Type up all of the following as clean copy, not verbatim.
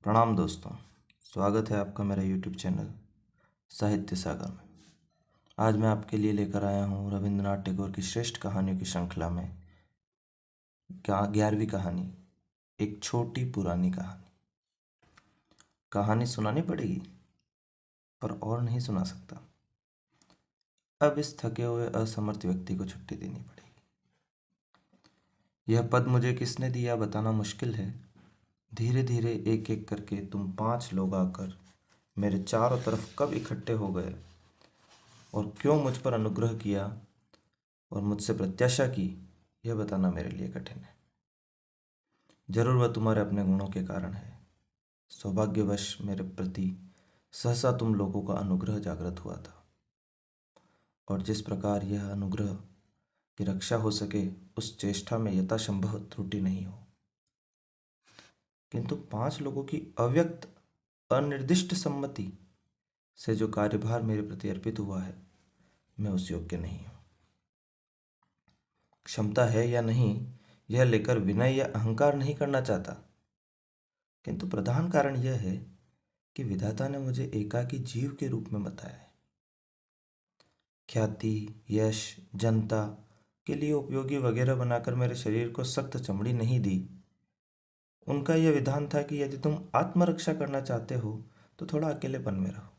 प्रणाम दोस्तों। स्वागत है आपका मेरा यूट्यूब चैनल साहित्य सागर में। आज मैं आपके लिए लेकर आया हूँ रविंद्रनाथ टैगोर की श्रेष्ठ कहानियों की श्रृंखला में 11वीं कहानी, एक छोटी पुरानी कहानी। कहानी सुनानी पड़ेगी पर और नहीं सुना सकता। अब इस थके हुए असमर्थ व्यक्ति को छुट्टी देनी पड़ेगी। यह पद मुझे किसने दिया बताना मुश्किल है। धीरे धीरे एक एक करके तुम 5 लोग आकर मेरे चारों तरफ कब इकट्ठे हो गए और क्यों मुझ पर अनुग्रह किया और मुझसे प्रत्याशा की, यह बताना मेरे लिए कठिन है। जरूर वह तुम्हारे अपने गुणों के कारण है। सौभाग्यवश मेरे प्रति सहसा तुम लोगों का अनुग्रह जागृत हुआ था, और जिस प्रकार यह अनुग्रह की रक्षा हो सके उस चेष्टा में यथासंभव त्रुटि नहीं हो। किंतु 5 लोगों की अव्यक्त अनिर्दिष्ट सम्मति से जो कार्यभार मेरे प्रति अर्पित हुआ है, मैं उस योग्य नहीं हूं। क्षमता है या नहीं यह लेकर विनय या अहंकार नहीं करना चाहता, किंतु प्रधान कारण यह है कि विधाता ने मुझे एकाकी जीव के रूप में बताया है। ख्याति, यश, जनता के लिए उपयोगी वगैरह बनाकर मेरे शरीर को सख्त चमड़ी नहीं दी। उनका यह विधान था कि यदि तुम आत्मरक्षा करना चाहते हो तो थोड़ा अकेलेपन में रहो।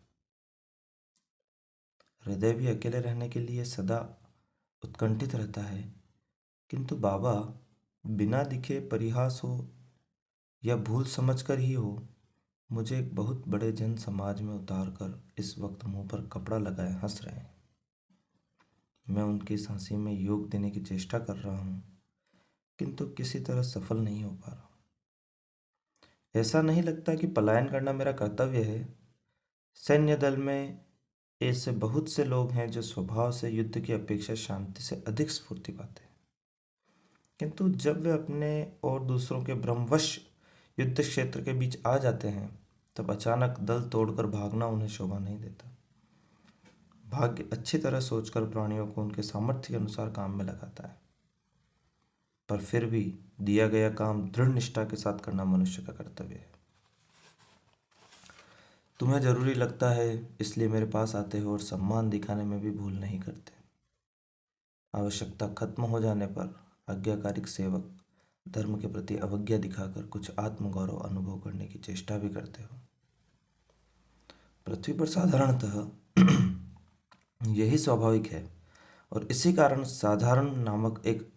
हृदय भी अकेले रहने के लिए सदा उत्कंठित रहता है, किंतु बाबा, बिना दिखे परिहास हो या भूल समझकर ही हो, मुझे एक बहुत बड़े जन समाज में उतार कर इस वक्त मुंह पर कपड़ा लगाए हंस रहे हैं। मैं उनकी इस हंसी में योग देने की चेष्टा कर रहा हूँ, किंतु किसी तरह सफल नहीं हो पा रहा। ऐसा नहीं लगता कि पलायन करना मेरा कर्तव्य है। सैन्य दल में ऐसे बहुत से लोग हैं जो स्वभाव से युद्ध की अपेक्षा शांति से अधिक स्फूर्ति पाते हैं, किंतु जब वे अपने और दूसरों के भ्रमवश युद्ध क्षेत्र के बीच आ जाते हैं तब अचानक दल तोड़कर भागना उन्हें शोभा नहीं देता। भाग्य अच्छी तरह सोचकर प्राणियों को उनके सामर्थ्य के अनुसार काम में लगाता है, पर फिर भी दिया गया काम दृढ़ निष्ठा के साथ करना मनुष्य का कर्तव्य है। तुम्हें जरूरी लगता है इसलिए मेरे पास आते हो और सम्मान दिखाने में भी भूल नहीं करते। आवश्यकता खत्म हो जाने पर आज्ञाकारिक सेवक धर्म के प्रति अवज्ञा दिखाकर कुछ आत्मगौरव अनुभव करने की चेष्टा भी करते हो। पृथ्वी पर साधारणतः यही स्वाभाविक है, और इसी कारण साधारण नामक एक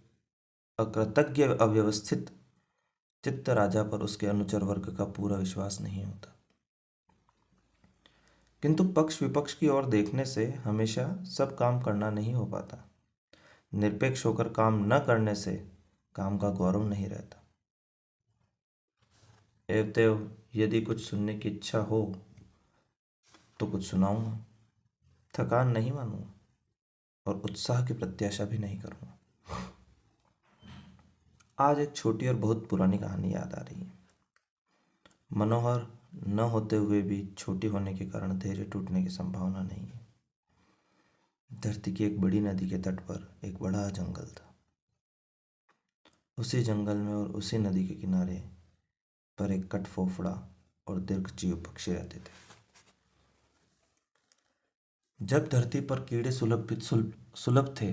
अकृतज्ञ अव्यवस्थित चित्त राजा पर उसके अनुचर वर्ग का पूरा विश्वास नहीं होता। किंतु पक्ष विपक्ष की ओर देखने से हमेशा सब काम करना नहीं हो पाता। निरपेक्ष होकर काम न करने से काम का गौरव नहीं रहता। एवं यदि कुछ सुनने की इच्छा हो तो कुछ सुनाऊंगा। थकान नहीं मानूंगा और उत्साह की प्रत्याशा भी नहीं करूंगा। आज एक छोटी और बहुत पुरानी कहानी याद आ रही है। मनोहर न होते हुए भी छोटी होने के कारण धैर्य टूटने की संभावना नहीं है। धरती की एक बड़ी नदी के तट पर एक बड़ा जंगल था। उसी जंगल में और उसी नदी के किनारे पर एक कठफोफड़ा और दीर्घजीव पक्षी रहते थे। जब धरती पर कीड़े सुलभ थे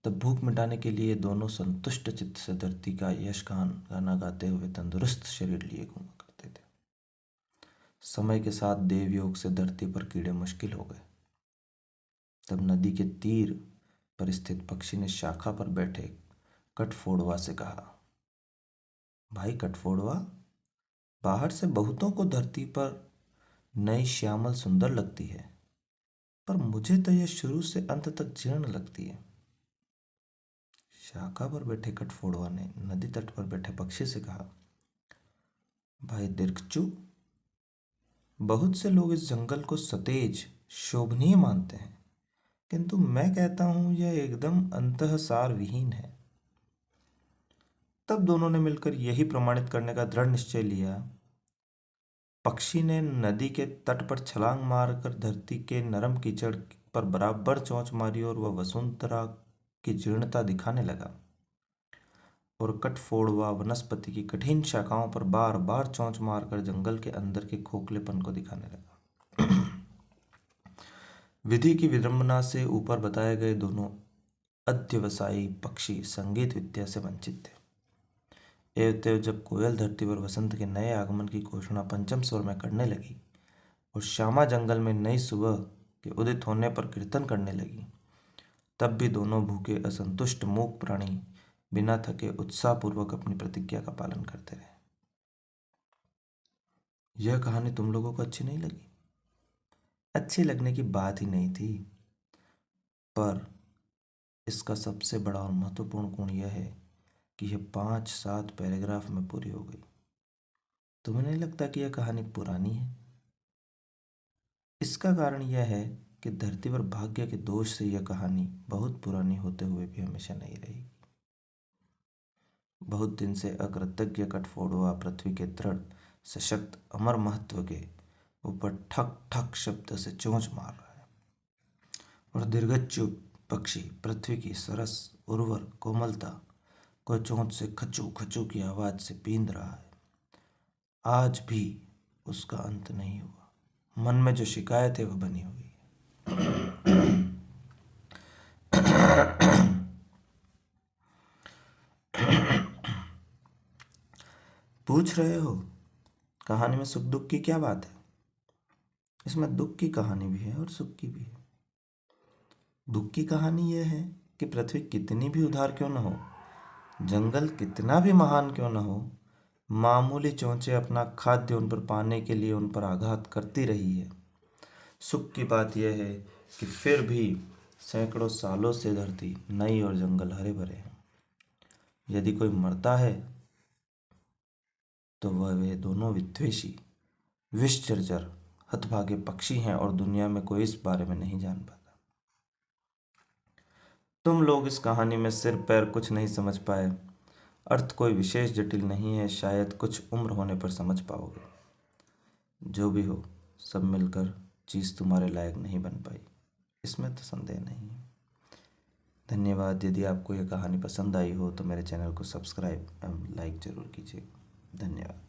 तब भूख मिटाने के लिए दोनों संतुष्ट चित्त से धरती का यश गाना गाते हुए तंदुरुस्त शरीर लिए घूमा करते थे। समय के साथ देवयोग से धरती पर कीड़े मुश्किल हो गए। तब नदी के तीर पर स्थित पक्षी ने शाखा पर बैठे कठफोड़वा से कहा, भाई कठफोड़वा, बाहर से बहुतों को धरती पर नई श्यामल सुंदर लगती है, पर मुझे तो यह शुरू से अंत तक जीर्ण लगती है। शाखा पर बैठे कठफोड़वा ने नदी तट पर बैठे पक्षी से कहा, भाई दीर्घचू, बहुत से लोग इस जंगल को सतेज शोभनीय मानते हैं, किंतु मैं कहता हूं यह एकदम अंतःसार विहीन है। तब दोनों ने मिलकर यही प्रमाणित करने का दृढ़ निश्चय लिया। पक्षी ने नदी के तट पर छलांग मारकर धरती के नरम कीचड़ पर बराबर चोंच मारी और वह वसुंधरा की जीर्णता दिखाने लगा। और कठफोड़वा वनस्पति की कठिन शाखाओं पर बार बार चोंच मारकर जंगल के अंदर के खोखलेपन को दिखाने लगा। विधि की विडंबना से ऊपर बताए गए दोनों अध्यवसायी पक्षी संगीत विद्या से वंचित थे। एवं जब कोयल धरती पर वसंत के नए आगमन की घोषणा पंचम स्वर में करने लगी और श्यामा जंगल में नई सुबह के उदित होने पर कीर्तन करने लगी, तब भी दोनों भूखे असंतुष्ट मूक प्राणी बिना थके उत्साहपूर्वक अपनी प्रतिज्ञा का पालन करते रहे। यह कहानी तुम लोगों को अच्छी नहीं लगी? अच्छी लगने की बात ही नहीं थी, पर इसका सबसे बड़ा और महत्वपूर्ण गुण यह है कि यह 5-7 पैराग्राफ में पूरी हो गई। तुम्हें नहीं लगता कि यह कहानी पुरानी है? इसका कारण यह है कि धरती पर भाग्य के दोष से यह कहानी बहुत पुरानी होते हुए भी हमेशा नहीं रही। बहुत दिन से अकृतज्ञ कठफोड़वा पृथ्वी के दृढ़ सशक्त अमर महत्व के ऊपर ठक ठक शब्द से चोंच मार रहा है और दीर्घच्चु पक्षी पृथ्वी की सरस उर्वर कोमलता को चोंच से खचू खचू की आवाज से पींद रहा है। आज भी उसका अंत नहीं हुआ। मन में जो शिकायत है वह बनी हुई है। पूछ रहे हो कहानी में सुख दुख की क्या बात है? इसमें दुख की कहानी भी है और सुख की भी है। दुख की कहानी यह है कि पृथ्वी कितनी भी उदार क्यों न हो, जंगल कितना भी महान क्यों न हो, मामूली चोंचें अपना खाद्य उन पर पाने के लिए उन पर आघात करती रही है। सुख की बात यह है कि फिर भी सैकड़ों सालों से धरती नई और जंगल हरे भरे हैं। यदि कोई मरता है तो वह वे दोनों विद्वेषी विषचर्जर हतभागे पक्षी हैं और दुनिया में कोई इस बारे में नहीं जान पाता। तुम लोग इस कहानी में सिर पैर कुछ नहीं समझ पाए। अर्थ कोई विशेष जटिल नहीं है, शायद कुछ उम्र होने पर समझ पाओगे। जो भी हो, सब मिलकर चीज़ तुम्हारे लायक नहीं बन पाई, इसमें तो संदेह नहीं है। धन्यवाद। यदि आपको यह कहानी पसंद आई हो तो मेरे चैनल को सब्सक्राइब एवं लाइक जरूर कीजिए। धन्यवाद।